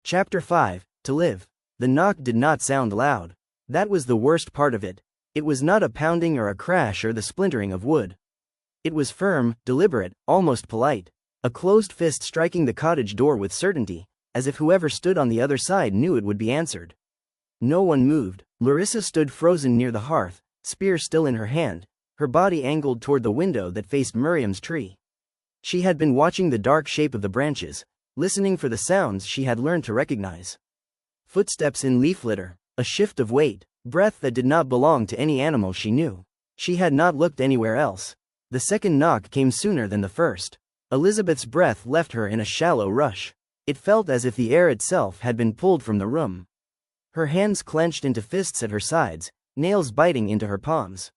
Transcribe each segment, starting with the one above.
Chapter 5, To Live. The knock did not sound loud. That was the worst part of it. It was not a pounding or a crash or the splintering of wood. It was firm, deliberate, almost polite. A closed fist striking the cottage door with certainty, as if whoever stood on the other side knew it would be answered. No one moved. Larissa stood frozen near the hearth, spear still in her hand, her body angled toward the window that faced Miriam's tree. She had been watching the dark shape of the branches, listening for the sounds she had learned to recognize. Footsteps in leaf litter, a shift of weight, breath that did not belong to any animal she knew. She had not looked anywhere else. The second knock came sooner than the first. Elizabeth's breath left her in a shallow rush. It felt as if the air itself had been pulled from the room. Her hands clenched into fists at her sides, nails biting into her palms.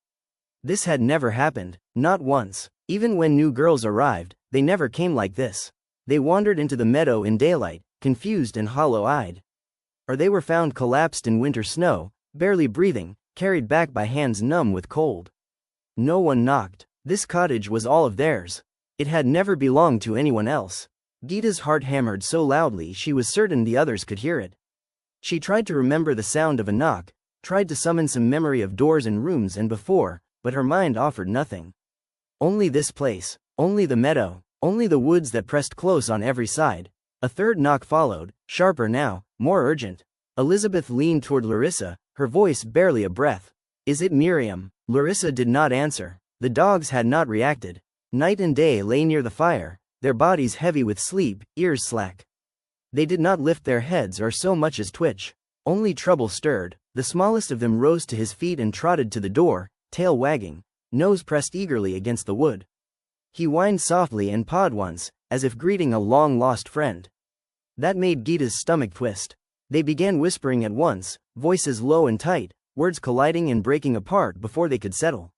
This had never happened, not once. Even when new girls arrived, they never came like this. They wandered into the meadow in daylight, confused and hollow-eyed. Or they were found collapsed in winter snow, barely breathing, carried back by hands numb with cold. No one knocked. This cottage was all of theirs. It had never belonged to anyone else. Gita's heart hammered so loudly she was certain the others could hear it. She tried to remember the sound of a knock, tried to summon some memory of doors and rooms and before, but her mind offered nothing. Only this place, only the meadow, only the woods that pressed close on every side. A third knock followed, sharper now, more urgent. Elizabeth leaned toward Larissa, her voice barely a breath. "Is it Miriam?" Larissa did not answer. The dogs had not reacted. Night and day lay near the fire, their bodies heavy with sleep, ears slack. They did not lift their heads or so much as twitch. Only Trouble stirred. The smallest of them rose to his feet and trotted to the door, tail wagging, nose pressed eagerly against the wood. He whined softly and pawed once, as if greeting a long-lost friend. That made Gita's stomach twist. They began whispering at once, voices low and tight, words colliding and breaking apart before they could settle.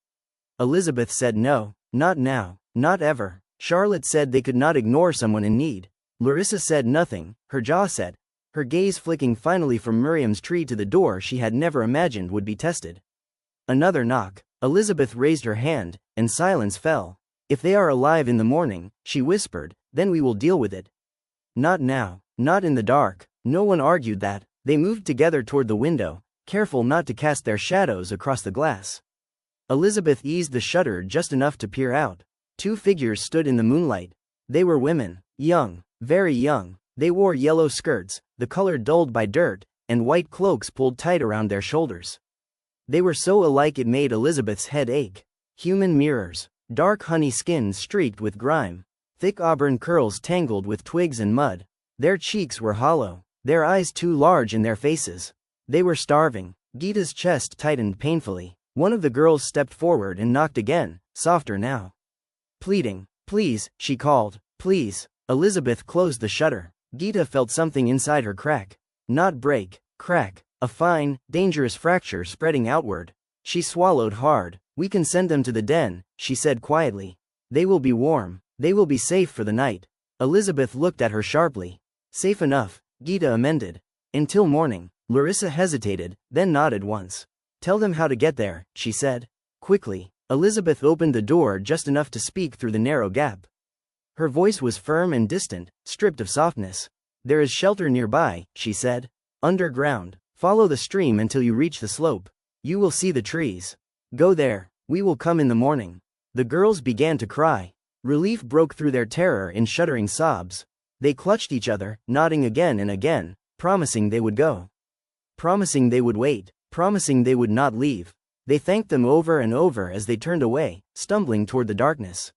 Elizabeth said no, not now, not ever. Charlotte said they could not ignore someone in need. Larissa said nothing, her jaw set, her gaze flicking finally from Miriam's tree to the door she had never imagined would be tested. Another knock. Elizabeth raised her hand, and silence fell. "If they are alive in the morning," she whispered, "then we will deal with it. Not now, not in the dark." No one argued that. They moved together toward the window, careful not to cast their shadows across the glass. Elizabeth eased the shutter just enough to peer out. Two figures stood in the moonlight. They were women, young, very young. They wore yellow skirts, the color dulled by dirt, and white cloaks pulled tight around their shoulders. They were so alike it made Elizabeth's head ache. Human mirrors, dark honey skins streaked with grime, thick auburn curls tangled with twigs and mud. Their cheeks were hollow, their eyes too large in their faces. They were starving. Gita's chest tightened painfully. One of the girls stepped forward and knocked again, softer now. Pleading, "Please," she called, "please." Elizabeth closed the shutter. Gita felt something inside her crack. Not break, crack. A fine, dangerous fracture spreading outward. She swallowed hard. "We can send them to the den," she said quietly. "They will be warm. They will be safe for the night." Elizabeth looked at her sharply. "Safe enough," Gita amended. "Until morning." Larissa hesitated, then nodded once. "Tell them how to get there," she said. Quickly, Elizabeth opened the door just enough to speak through the narrow gap. Her voice was firm and distant, stripped of softness. "There is shelter nearby," she said. "Underground. Follow the stream until you reach the slope. You will see the trees. Go there. We will come in the morning." The girls began to cry. Relief broke through their terror in shuddering sobs. They clutched each other, nodding again and again, promising they would go. Promising they would wait, promising they would not leave. They thanked them over and over as they turned away, stumbling toward the darkness.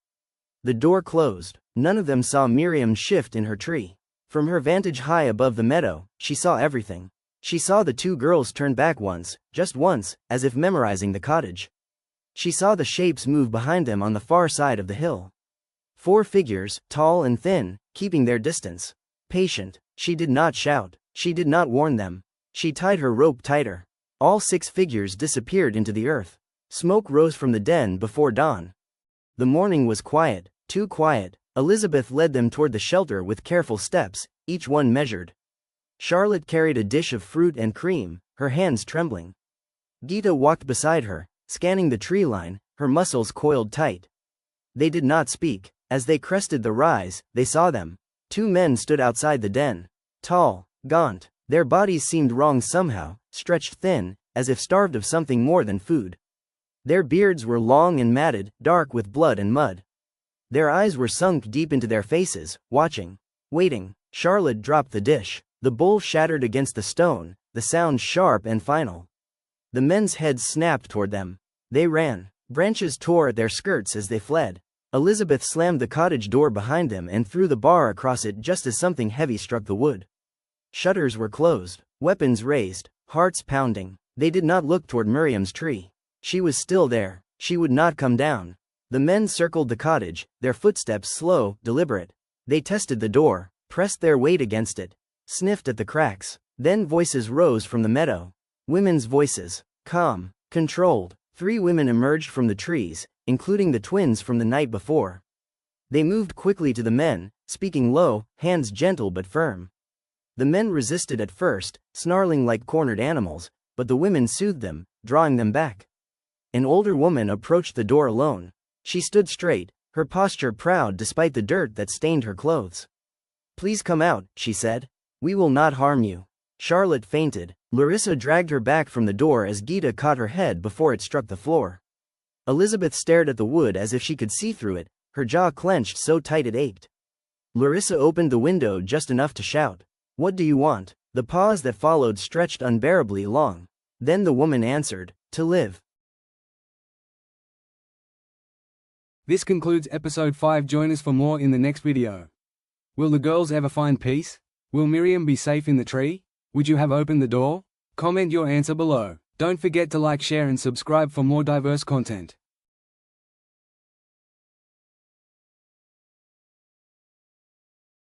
The door closed. None of them saw Miriam shift in her tree. From her vantage high above the meadow, she saw everything. She saw the two girls turn back once, just once, as if memorizing the cottage. She saw the shapes move behind them on the far side of the hill. 4 figures, tall and thin, keeping their distance. Patient. She did not shout. She did not warn them. She tied her rope tighter. All 6 figures disappeared into the earth. Smoke rose from the den before dawn. The morning was quiet, too quiet. Elizabeth led them toward the shelter with careful steps, each one measured. Charlotte carried a dish of fruit and cream, her hands trembling. Gita walked beside her, scanning the tree line, her muscles coiled tight. They did not speak. As they crested the rise, they saw them. 2 men stood outside the den. Tall, Gaunt. Their bodies seemed wrong somehow, stretched thin, as if starved of something more than food. Their beards were long and matted, dark with blood and mud. Their eyes were sunk deep into their faces, watching. Waiting. Charlotte dropped the dish. The bowl shattered against the stone, the sound sharp and final. The men's heads snapped toward them. They ran. Branches tore at their skirts as they fled. Elizabeth slammed the cottage door behind them and threw the bar across it just as something heavy struck the wood. Shutters were closed, weapons raised, hearts pounding. They did not look toward Miriam's tree. She was still there. She would not come down. The men circled the cottage, their footsteps slow, deliberate. They tested the door, pressed their weight against it, sniffed at the cracks. Then voices rose from the meadow. Women's voices. Calm, controlled. 3 women emerged from the trees, including the twins from the night before. They moved quickly to the men, speaking low, hands gentle but firm. The men resisted at first, snarling like cornered animals, but the women soothed them, drawing them back. An older woman approached the door alone. She stood straight, her posture proud despite the dirt that stained her clothes. "Please come out," she said. "We will not harm you." Charlotte fainted. Larissa dragged her back from the door as Gita caught her head before it struck the floor. Elizabeth stared at the wood as if she could see through it, her jaw clenched so tight it ached. Larissa opened the window just enough to shout, "What do you want?" The pause that followed stretched unbearably long. Then the woman answered, "To live." This concludes episode 5. Join us for more in the next video. Will the girls ever find peace? Will Miriam be safe in the tree? Would you have opened the door? Comment your answer below. Don't forget to like, share and subscribe for more diverse content.